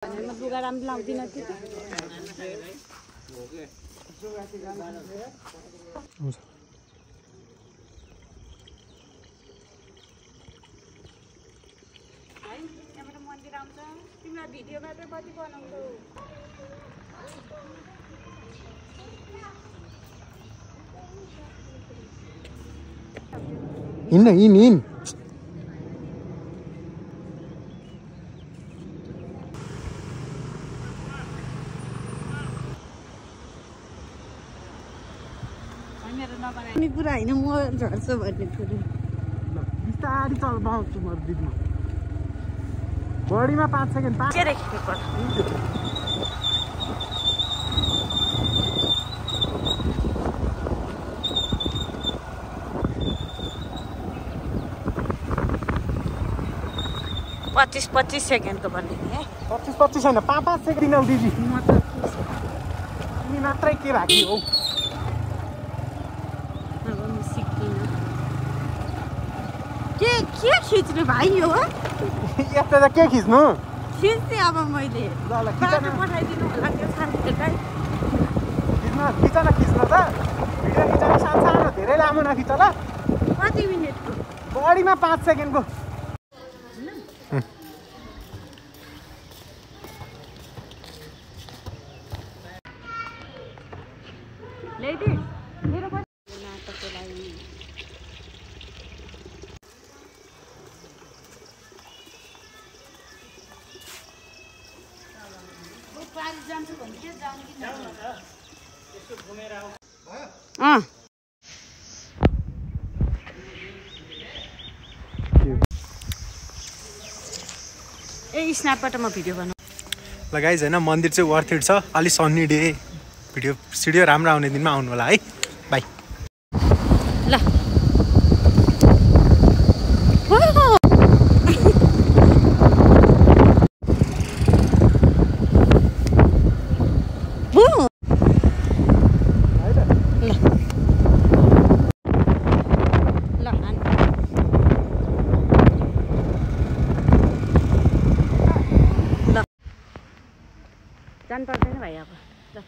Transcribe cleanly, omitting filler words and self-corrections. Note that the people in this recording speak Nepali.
लुगा राम्रो लाउँदिन कि मन्दिर आउँछ तिमीलाई भिडियो मात्र कति बनाउँछौ इन कुरा होइन म झर्छु भन्ने कुरो बिस्तारी चलाउँछु म दिदीमा बढीमा 5 सेकेन्ड के रेखेको पर्छ पच्चीस सेकेन्डको भन्ने है 25 होइन 5 सेकेन्ड दिनौ दिदी म त तिमी मात्रै के भागी हौ अब म सिक्दिनँ के खिच्ने भाइ हो यस्तो त के खिच्नु खिच्ने अब मैले बाटो पठाइदिनु होला त्यो साथीहरूलाई खिच्न त भिडियो खिच्न सानो धेरै लामो नखिच ल कति मिनटको बढीमा 5 सेकेन्डको लेडिज मेरो नाटकको लागि जान्छु भने के जानु कि यसो घुमेर आऊ ए स्न्यापबाट म भिडियो बनाऊ ल गाइज हैन मन्दिर चाहिँ वर्थ इट छ अलि सन्नी डे भिडियो सिडियो राम्रो आउने दिनमा आउनु होला है बाइ ल जानु पर्दैन भाइ अब ल